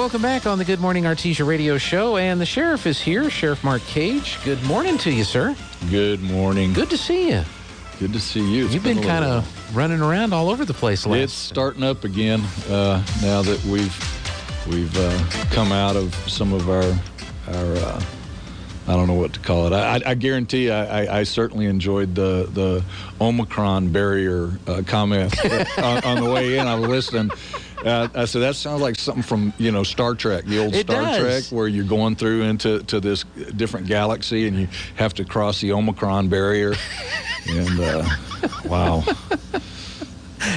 welcome back on the Good Morning Artesia radio show. And the sheriff is here, Sheriff Mark Cage. Good morning to you, sir. Good morning. Good to see you. Good to see you. You've been kind of running around all over the place last. It's starting up again now that we've come out of some of our I don't know what to call it. I guarantee I certainly enjoyed the Omicron barrier comments on the way in. I was listening. I said, that sounds like something from, Star Trek, the old Star Trek, where you're going through into this different galaxy and you have to cross the Omicron barrier. And, wow.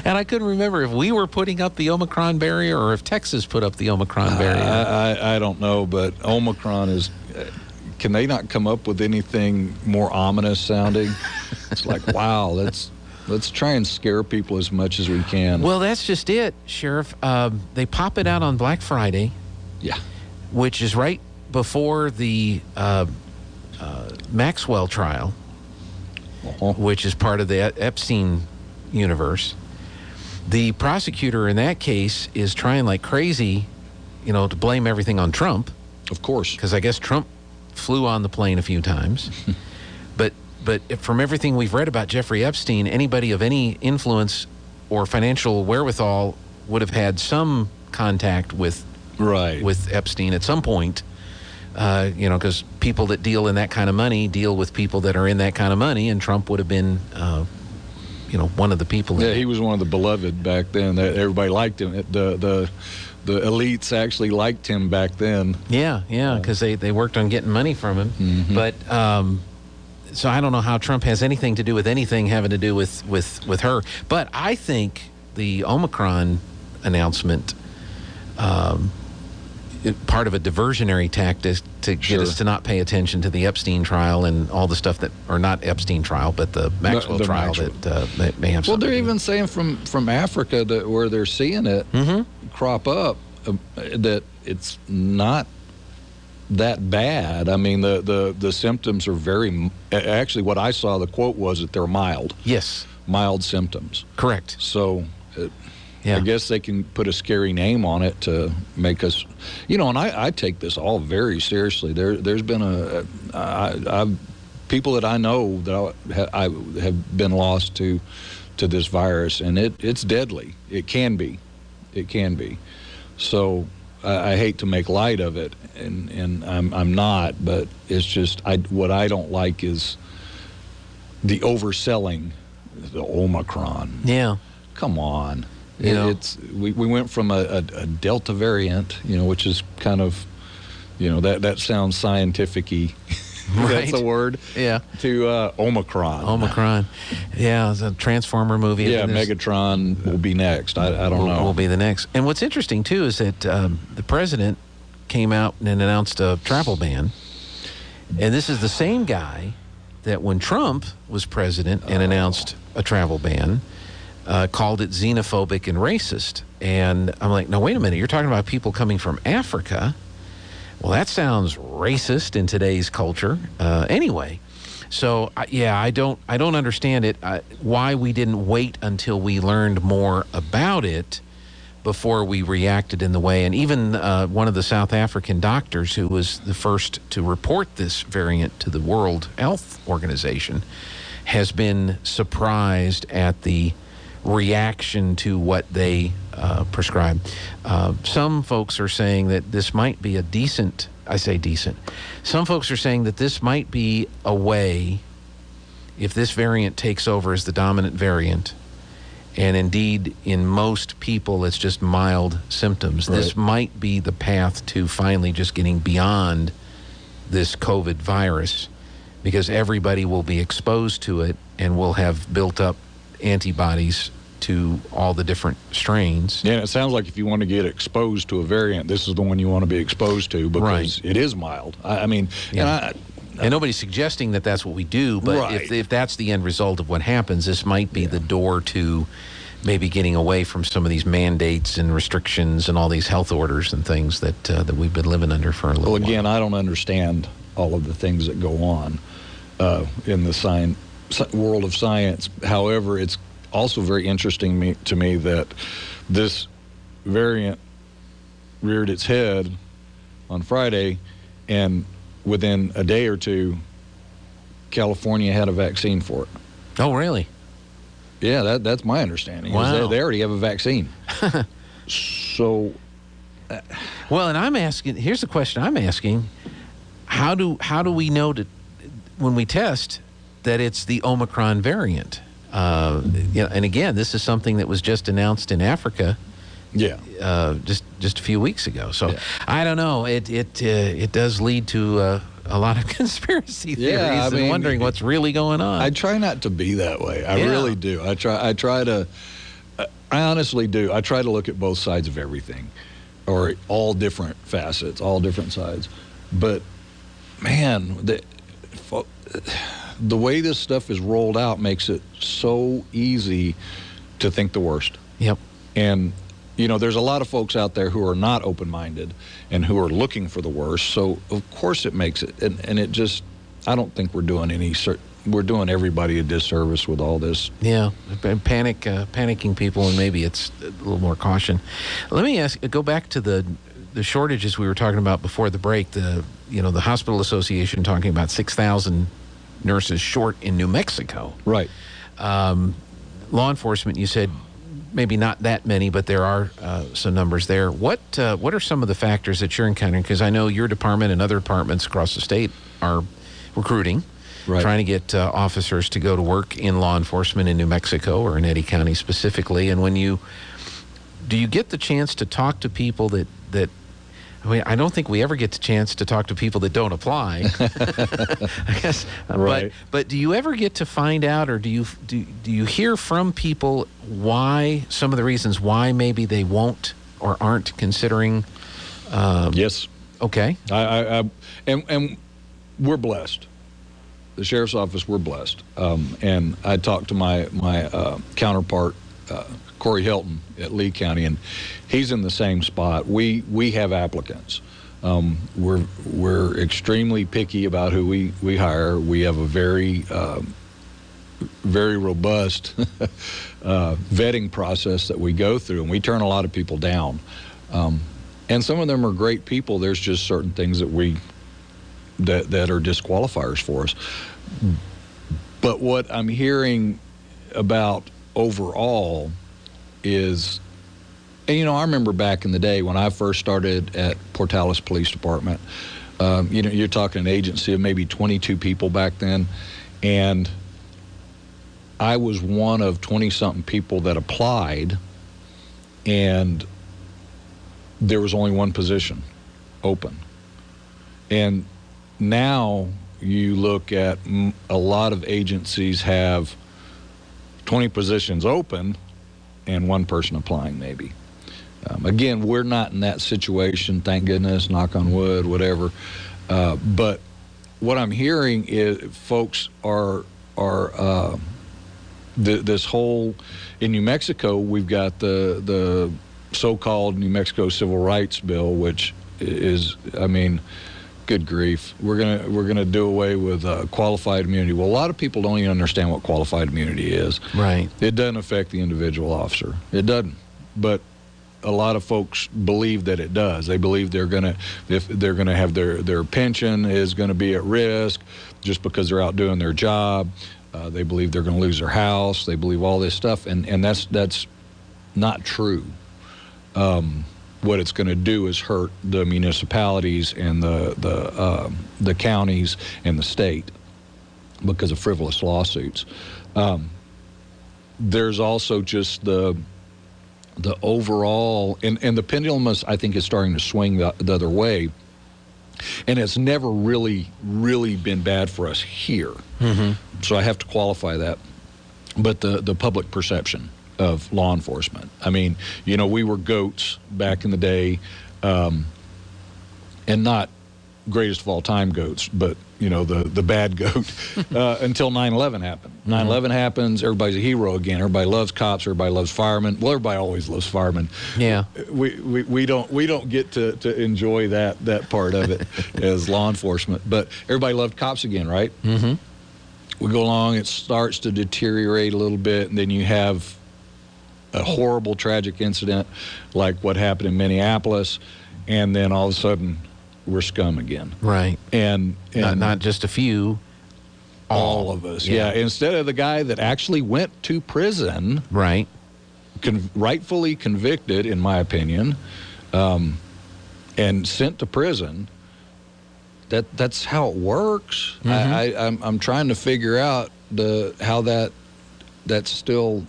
And I couldn't remember if we were putting up the Omicron barrier or if Texas put up the Omicron barrier. I don't know, but Omicron is... Can they not come up with anything more ominous sounding? It's like, wow, let's try and scare people as much as we can. Well, that's just it, Sheriff. They pop it out on Black Friday. Yeah. Which is right before the Maxwell trial, which is part of the Epstein universe. The prosecutor in that case is trying like crazy, to blame everything on Trump. Of course. Because I guess Trump flew on the plane a few times. But from everything we've read about Jeffrey Epstein, anybody of any influence or financial wherewithal would have had some contact with Epstein at some point. Because people that deal in that kind of money deal with people that are in that kind of money, and Trump would have been, one of the people. Yeah, he was one of the beloved back then. That everybody liked him. The elites actually liked him back then. Yeah, because they worked on getting money from him. Mm-hmm. But so I don't know how Trump has anything to do with anything having to do with her. But I think the Omicron announcement, part of a diversionary tactic to get us to not pay attention to the Epstein trial and all the stuff that, or not Epstein trial, but the Maxwell trial that may have. Well, they're even saying from Africa that where they're seeing it crop up, that it's not that bad. I mean, the symptoms are very. Actually, what I saw, the quote was that they're mild. Yes. Mild symptoms. Correct. So. I guess they can put a scary name on it to make us, and I take this all very seriously. There's been people that I know that I have been lost to this virus, and it's deadly. It can be. So I hate to make light of it, and I'm not, but it's just what I don't like is the overselling, the Omicron. Yeah. Come on. We went from a Delta variant, which is kind of, that sounds scientific-y. That's a word. Yeah. To Omicron. Omicron. Yeah, it's a Transformer movie. Yeah, Megatron will be next. I don't know. Will be the next. And what's interesting, too, is that the president came out and announced a travel ban. And this is the same guy that when Trump was president and announced a travel ban, called it xenophobic and racist. And I'm like, no, wait a minute. You're talking about people coming from Africa. Well, that sounds racist in today's culture. Anyway, so I don't understand it. Why we didn't wait until we learned more about it before we reacted in the way. And even one of the South African doctors who was the first to report this variant to the World Health Organization has been surprised at the reaction to what they prescribe. Some folks are saying that this might be some folks are saying that this might be a way, if this variant takes over as the dominant variant, and indeed in most people it's just mild symptoms, this might be the path to finally just getting beyond this COVID virus, because everybody will be exposed to it and will have built up antibodies to all the different strains. Yeah, it sounds like if you want to get exposed to a variant, this is the one you want to be exposed to, because it is mild. I mean, and nobody's suggesting that that's what we do, but if that's the end result of what happens, this might be the door to maybe getting away from some of these mandates and restrictions and all these health orders and things that we've been living under for a little while. Well, again, I don't understand all of the things that go on in the world of science. However, it's also very interesting to me that this variant reared its head on Friday, and within a day or two, California had a vaccine for it. Oh, really? Yeah, that's my understanding. Wow. They already have a vaccine. So, well, and I'm asking. Here's the question I'm asking: How do we know that when we test that it's the Omicron variant? And again, this is something that was just announced in Africa. Yeah. Just a few weeks ago. So yeah. I don't know. It does lead to a lot of conspiracy theories and wondering what's really going on. I try not to be that way. I really do. I honestly do. I try to look at both sides of everything, or all different facets, all different sides. But man, the way this stuff is rolled out makes it so easy to think the worst. Yep. And there's a lot of folks out there who are not open-minded and who are looking for the worst. So of course it makes it, and it just, I don't think we're doing we're doing everybody a disservice with all this. Yeah, panicking people, and maybe it's a little more caution. Let me go back to the shortages we were talking about before the break. The hospital association talking about 6,000 nurses short in New Mexico. Right. Law enforcement, you said maybe not that many, but there are some numbers there. What are some of the factors that you're encountering? Because I know your department and other departments across the state are recruiting, trying to get officers to go to work in law enforcement in New Mexico or in Eddy County specifically. And do you get the chance to talk to people that I don't think we ever get the chance to talk to people that don't apply. I guess. Right. But do you ever get to find out, or do you hear from people why, some of the reasons why maybe they won't or aren't considering? Yes. Okay. And we're blessed. The sheriff's office, we're blessed. And I talked to my counterpart, Corey Hilton at Lee County, and he's in the same spot. We have applicants. We're extremely picky about who we hire. We have a very very robust vetting process that we go through, and we turn a lot of people down. And some of them are great people. There's just certain things that that are disqualifiers for us. But what I'm hearing about overall is, and I remember back in the day when I first started at Portales Police Department, you're talking an agency of maybe 22 people back then, and I was one of 20-something people that applied, and there was only one position open. And now you look at a lot of agencies have 20 positions open and one person applying maybe. Again, we're not in that situation, thank goodness, knock on wood, whatever. But what I'm hearing is folks are this whole, in New Mexico, we've got the so-called New Mexico Civil Rights Bill, which is, good grief. We're gonna do away with qualified immunity. Well, a lot of people don't even understand what qualified immunity is. Right. It doesn't affect the individual officer. It doesn't. But a lot of folks believe that it does. They believe if they're gonna have their pension is gonna be at risk just because they're out doing their job. They believe they're gonna lose their house. They believe all this stuff, and that's not true. What it's going to do is hurt the municipalities and the counties and the state because of frivolous lawsuits. There's also just the overall, and the pendulum I think is starting to swing the other way, and it's never really been bad for us here. Mm-hmm. So I have to qualify that. But the public perception of law enforcement. We were goats back in the day, and not greatest of all time goats, but the bad goat until 9/11 happened. 9/11 happens, everybody's a hero again. Everybody loves cops, everybody loves firemen. Well, everybody always loves firemen. Yeah. We don't get to enjoy that part of it as law enforcement, but everybody loved cops again, right? Mm-hmm. We go along, it starts to deteriorate a little bit, and then you have a horrible, tragic incident like what happened in Minneapolis, and then all of a sudden we're scum again. Right. And not just a few. all of us. Yeah. Instead of the guy that actually went to prison, Right. Rightfully convicted, in my opinion, and sent to prison. That's how it works. I'm trying to figure out how that's still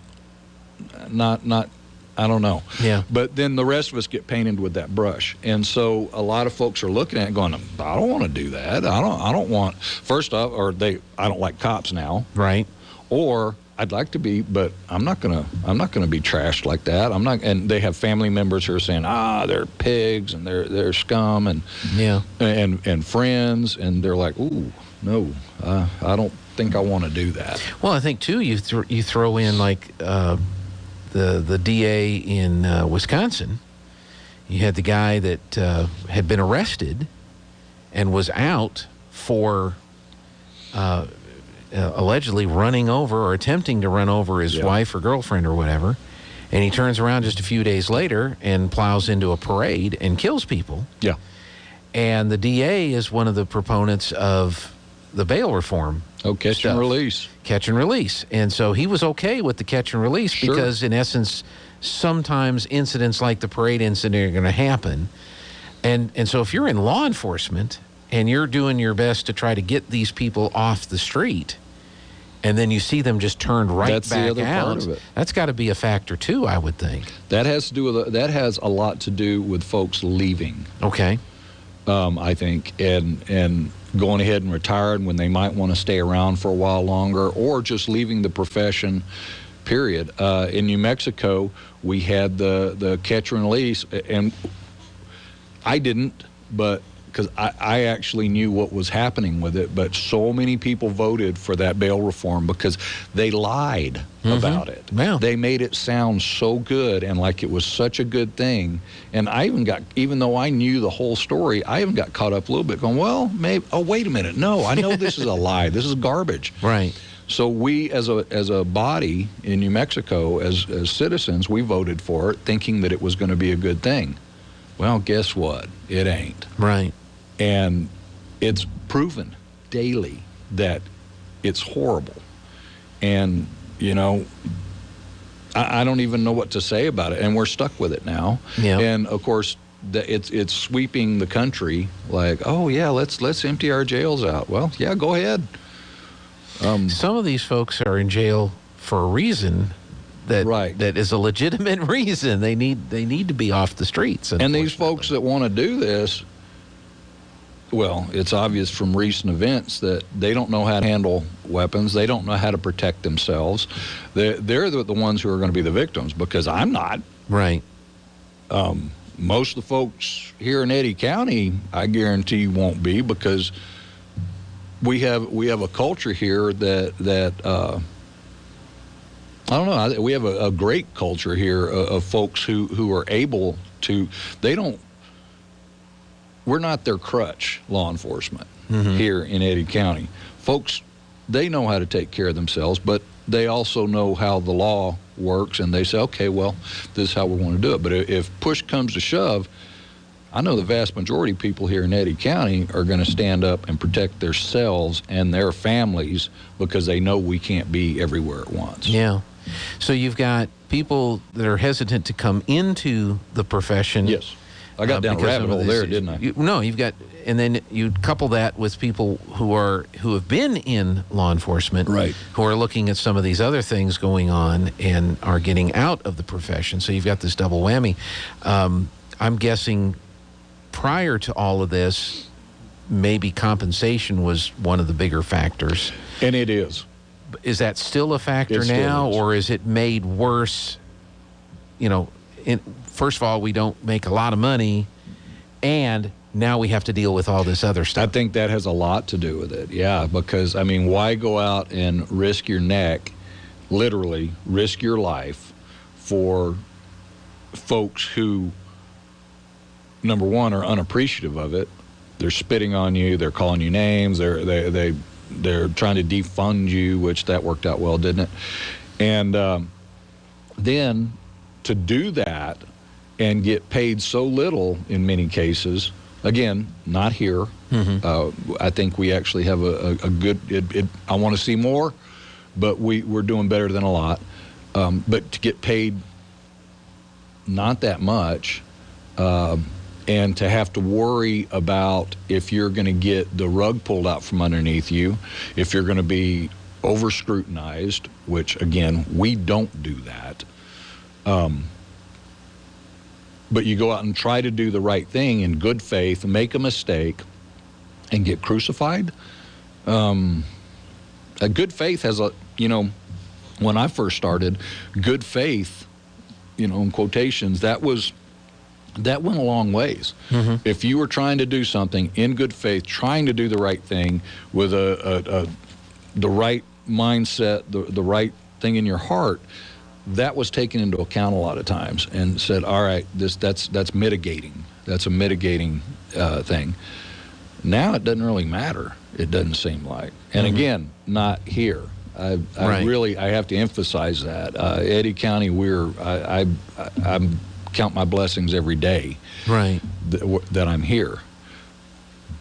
not I don't know. Yeah. But then the rest of us get painted with that brush, and so a lot of folks are looking at it going, I don't want to do that. I don't want. First off, I don't like cops now. Right. Or I'd like to be, but I'm not gonna be trashed like that. I'm not. And they have family members who are saying, they're pigs and they're scum and and friends, and they're like, ooh, no, I don't think I want to do that. Well, I think too, you throw in like the DA in Wisconsin. You had the guy that had been arrested and was out for allegedly running over or attempting to run over his wife or girlfriend or whatever. And he turns around just a few days later and plows into a parade and kills people. Yeah. And the DA is one of the proponents of the bail reform. Oh, catch and release. Catch and release. And so he was okay with the catch and release because, in essence, sometimes incidents like the parade incident are going to happen. And so if you're in law enforcement and you're doing your best to try to get these people off the street, and then you see them just turned back the other out, part of it. That's got to be a factor too, I would think. That has a lot to do with folks leaving. Okay. I think, and going ahead and retiring when they might want to stay around for a while longer, or just leaving the profession, period. In New Mexico, we had the catch and release, and I didn't, but because I actually knew what was happening with it, but so many people voted for that bail reform because they lied about it. Wow. They made it sound so good and like it was such a good thing. And I even though I knew the whole story, I even got caught up a little bit going, well, maybe, wait a minute. No, I know this is a lie. This is garbage. Right. So we, as a body in New Mexico, as citizens, we voted for it thinking that it was going to be a good thing. Well, guess what? It ain't. Right. And it's proven daily that it's horrible. And, I don't even know what to say about it. And we're stuck with it now. Yeah. And, of course, it's sweeping the country like, oh, yeah, let's empty our jails out. Well, yeah, go ahead. Some of these folks are in jail for a reason that is a legitimate reason. They need to be off the streets. And these folks that want to do this, well, it's obvious from recent events that they don't know how to handle weapons. They don't know how to protect themselves. They're the ones who are going to be the victims, because I'm not. Right. Most of the folks here in Eddy County, I guarantee, won't be, because we have a culture here that I don't know. We have a great culture here of folks who are able to. We're not their crutch, law enforcement, here in Eddy County. Folks, they know how to take care of themselves, but they also know how the law works, and they say, okay, well, this is how we want to do it. But if push comes to shove, I know the vast majority of people here in Eddy County are going to stand up and protect themselves and their families, because they know we can't be everywhere at once. Yeah. So you've got people that are hesitant to come into the profession. Yes. I got down a rabbit hole there, didn't I? No, you've got, and then you couple that with people who have been in law enforcement, right, who are looking at some of these other things going on and are getting out of the profession. So you've got this double whammy. I'm guessing prior to all of this, maybe compensation was one of the bigger factors. And it is. Is that still a factor now, or is it made worse? First of all, we don't make a lot of money, and now we have to deal with all this other stuff. I think that has a lot to do with it, yeah, because, why go out and risk your neck, literally risk your life, for folks who, number one, are unappreciative of it. They're spitting on you, they're calling you names, they're trying to defund you, which that worked out well, didn't it? And then to do that and get paid so little in many cases. Again, not here. I think we actually have a good, I want to see more, but we're doing better than a lot. But to get paid not that much, and to have to worry about if you're going to get the rug pulled out from underneath you, if you're going to be over-scrutinized, which, again, we don't do that. But you go out and try to do the right thing in good faith, make a mistake, and get crucified. A good faith has when I first started, good faith, in quotations, that went a long ways. If you were trying to do something in good faith, trying to do the right thing with the right mindset, the right thing in your heart, that was taken into account a lot of times and said, all right, that's mitigating. That's a mitigating thing. Now it doesn't really matter, it doesn't seem like. And again, not here. I have to emphasize that. Eddy County, I count my blessings every day that I'm here.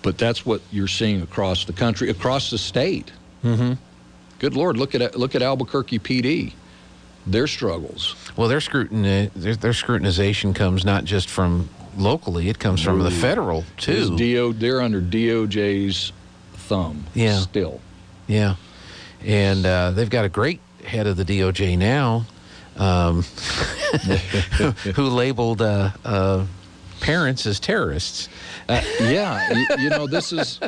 But that's what you're seeing across the country, across the state. Good Lord, look at Albuquerque PD. Their struggles. Well, their scrutinization comes not just from locally; it comes from the federal too. They're under DOJ's thumb. Still. Yeah, and they've got a great head of the DOJ now, who labeled parents as terrorists. This is.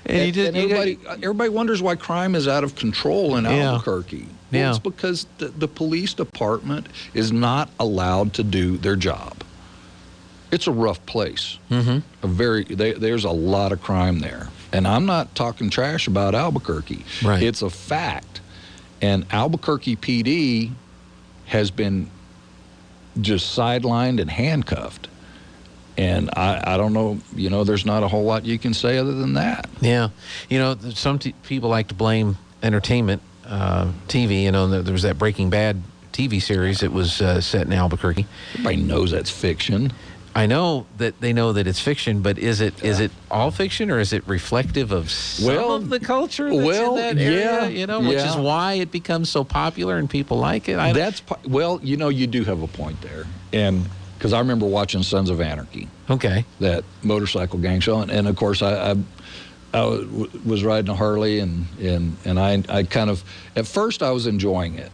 Everybody wonders why crime is out of control in Albuquerque. Well, it's because the police department is not allowed to do their job. It's a rough place. There's a lot of crime there. And I'm not talking trash about Albuquerque. It's a fact. And Albuquerque PD has been just sidelined and handcuffed. And I don't know, there's not a whole lot you can say other than that. Yeah. Some people like to blame entertainment, TV. There was that Breaking Bad TV series that was set in Albuquerque. Everybody knows that's fiction. I know that they know that it's fiction, but is it all fiction, or is it reflective of some of the culture that's in that area? Which is why it becomes so popular and people like it. You do have a point there. And because I remember watching Sons of Anarchy. Okay. That motorcycle gang show. And of course, I was riding a Harley, and I kind of, at first I was enjoying it.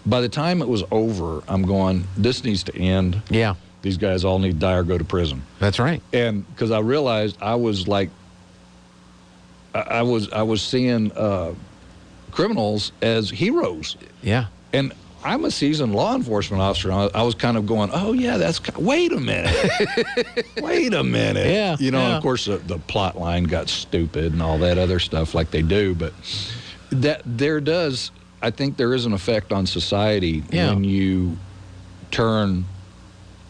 By the time it was over, I'm going, this needs to end. Yeah. These guys all need to die or go to prison. That's right. And because I realized I was like, I was seeing criminals as heroes. Yeah. And I'm a seasoned law enforcement officer. I was kind of going, oh, yeah, wait a minute. Wait a minute. Yeah. And of course, the plot line got stupid and all that other stuff like they do. But I think there is an effect on society when you turn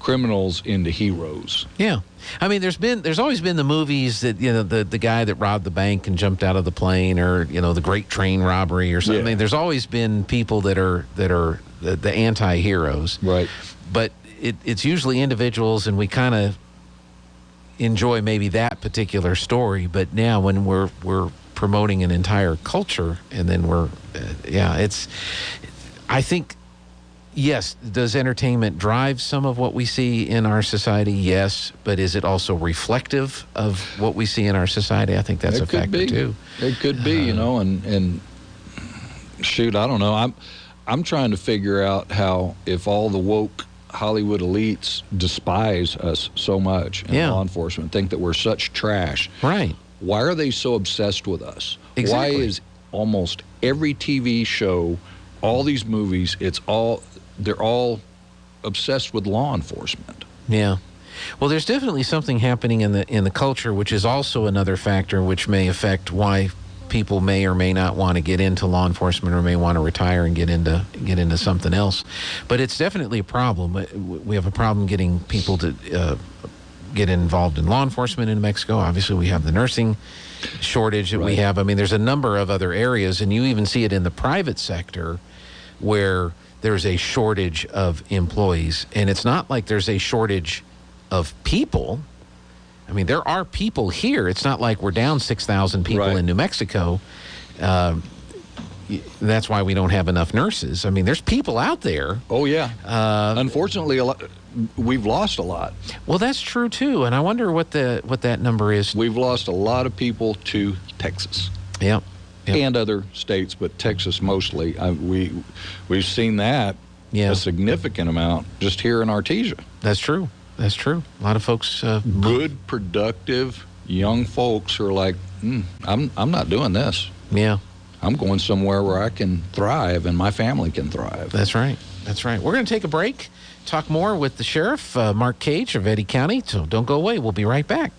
criminals into heroes. Yeah. I mean, there's always been the movies that, the guy that robbed the bank and jumped out of the plane, or, the great train robbery or something. I mean, there's always been people that are the anti-heroes. Right. But it's usually individuals, and we kind of enjoy maybe that particular story. But now when we're promoting an entire culture, and then I think, yes, does entertainment drive some of what we see in our society? Yes, but is it also reflective of what we see in our society? I think that's a factor too. It could be, and shoot, I don't know. I'm trying to figure out how, if all the woke Hollywood elites despise us so much in law enforcement, think that we're such trash. Right. Why are they so obsessed with us? Exactly. Why is almost every TV show, all these movies, they're all obsessed with law enforcement? Yeah. Well, there's definitely something happening in the culture, which is also another factor which may affect why people may or may not want to get into law enforcement, or may want to retire and get into something else. But it's definitely a problem. We have a problem getting people to get involved in law enforcement in Mexico. Obviously, we have the nursing shortage that we have. I mean, there's a number of other areas, and you even see it in the private sector, where there's a shortage of employees. And it's not like there's a shortage of people. I mean, there are people here. It's not like we're down 6,000 people Right. in New Mexico. That's why we don't have enough nurses. I mean, there's people out there. Oh, yeah. Unfortunately, we've lost a lot. Well, that's true, too. And I wonder what that number is. We've lost a lot of people to Texas. Yep. And other states, but Texas mostly. We've seen that Yeah. a significant amount just here in Artesia. That's true. That's true. A lot of folks. Good, productive, young folks who are like, I'm not doing this. Yeah. I'm going somewhere where I can thrive and my family can thrive. That's right. That's right. We're going to take a break, talk more with the sheriff, Mark Cage of Eddy County. So don't go away. We'll be right back.